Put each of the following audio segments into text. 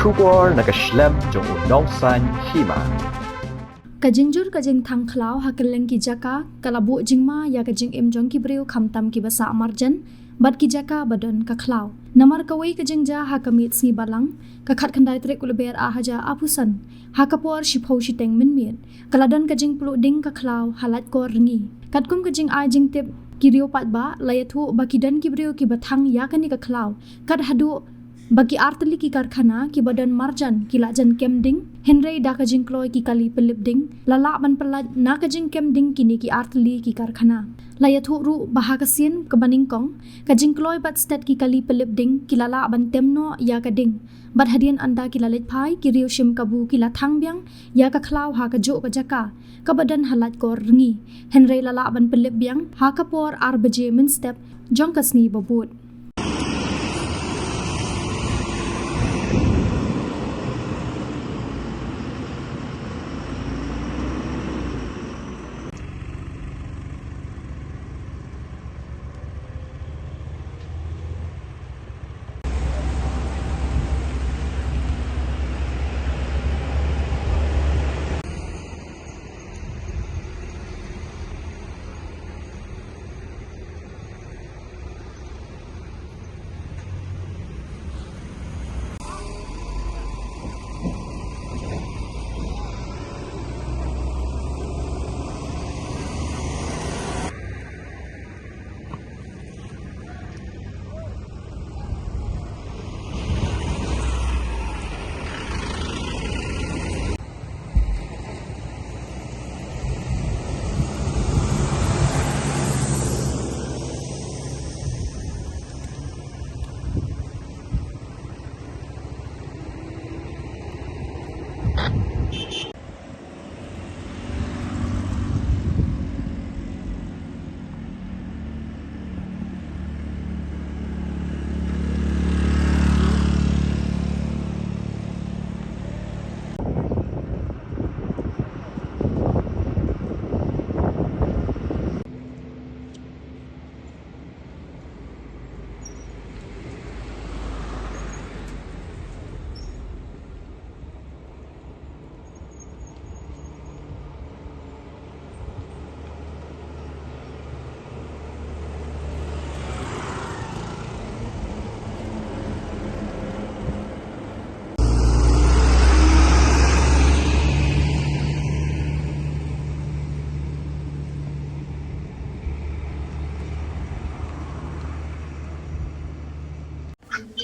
Shubor nakaslem jong unongsan hima. Kajingjur kajing thangkhlaw hakeleng ki jaka kalabu jingma ya kajing em jong ki breu khamtam ki basa amarjan bad ki jaka badan kakhlaw namar kawai kajing ja hakamit sni balang kakhat khandai trek kulber a haja apusan hakapor shipho shiteng minmit kaladan kajing pulu ding kakhlaw halat kor ringi katkum kajing a jing tip kirio patba layathu bakidan ki breu ki bathang ya kani kakhlaw kad hadu bagi arteli ki karkhana ki badan marjan ki lajan kemding henrei da kajing kloy ki kali pelipding lala ban pelaj na kajing kemding kini ki arteli ki karkhana layathu ru bahakasin kebaning kong kajing kloy bat stat ki kali pelipding ki lala ban temno ya kading bat hadian anda ki lalit phai ki riu shim kabu ki la thang byang ya ka khlaw ha ka jo ka jaka ka badan halat kor ringi henrei lala ban pelip byang ha ka por ar baje min step jong kasni babut.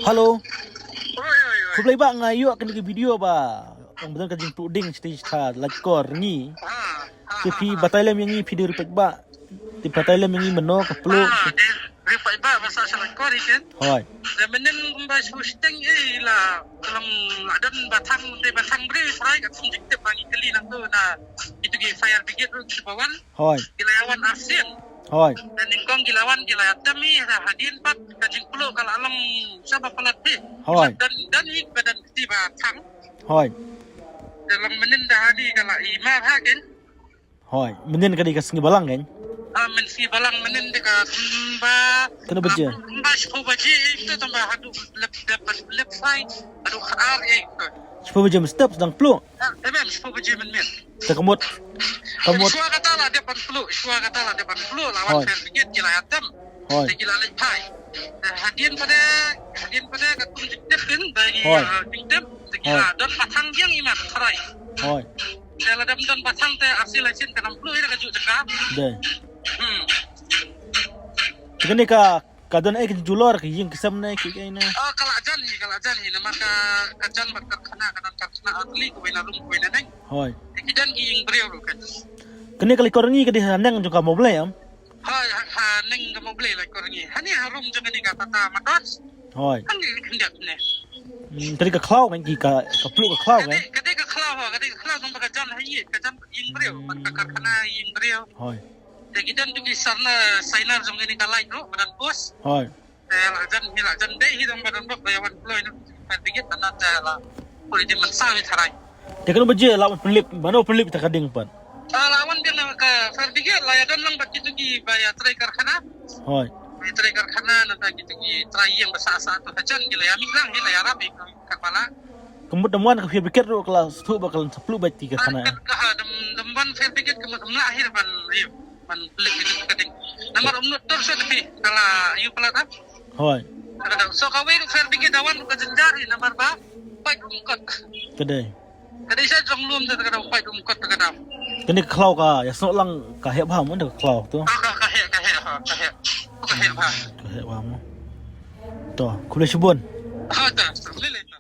Halo. Kublai ba ngayo akan ke video ba? Ang betul kajing tuding stage tha lakor ni. Tapi batailam yang ni video repek ba. Ti batailam yang ni meno kaplo. Repek ba masa lakor ikan. Hoi. Menen ba hosting la dalam adan batang beri serai kat sunjik te bangi kali lang tu na itu ge fire brigade ke bawan. Hoi. Kilawan ASEAN. Hoi. Dan ingkong gilawan gilayatami hadian pat kajing pulo kalau alam siapa pelatih. Hoi. Dan ini badan tiba tang. Hoi. Dalam menen dah hadi kalau ima hakin. Hoi. Menen kadi kas balang kan? Men si balang menen dekat ba. Kena baca. Ba siapa baca itu tambah hadu lep side hadu khar itu. Siapa baca step sedang plo. Memang siapa baca men. Takamut. Kamut. Suara kata lah dia panflu, suara kata lah dia panflu lawan fair brigade gilayatam. Hoi. Gila lepai. Hadian pada katung jikdep kan bagi jikdep gila dan batang yang iman terai. Hoi. Kalau dan batang teh asil lain ke 60 ini kaju cekap. Deh. Kini ka kadon ek julor ki yung kisam na ki kay na. Oh kalau ajan ni nama kajan bakar kena kanan karena atli ko ina rum ko ina neng. Hoi. Kidan ki yung beriau kan. Kini kali korangi kadi handang juga mau beli am. Hai neng kamu beli lah korangi. Hani harum jangan ni kata matas. Hoi. Kan hendak ni. Tadi ka cloud kan ki ka plu ka cloud kan. Kade ka khalau sampai kajan hai kajan yung beriau bakar kena yung beriau. Hoi. Kidan tu ki sarna sainar jangan ni kalai tu badan bos. Hoi. Lajan deh hidung badan bos bayawan pulau itu. Pergi tanah jala. Politik mensawi terai. Dia kan baje lawan pelip, mana pelip tak kading pan. Lawan dia nak ke Ferdiga lah ya dan lang begitu ki bayar try karkhana. Hoi. Bayar try karkhana nanti gitu ki try yang besar satu hajan gila ya miklang gila ya rapi kepala. Kemud demuan ke fire brigade ro kelas tu bakal 10 bati ke sana. Demban fair ticket ke mula akhir ban ayo ban pelik itu kadang. Nomor umnut tur so tapi kala ayo pelat ah. Hoi. So kawai fair ticket awan ke jenjari nomor ba. Pai umkot. Kedai. Kadang saya jong lum tu kadang pai umkot kadang. Kini kelau ka ya sok lang ka he ba mo de kelau tu. Kahek ba. Ka he ba mo. To, kule shibun. Ha ta, lele ta.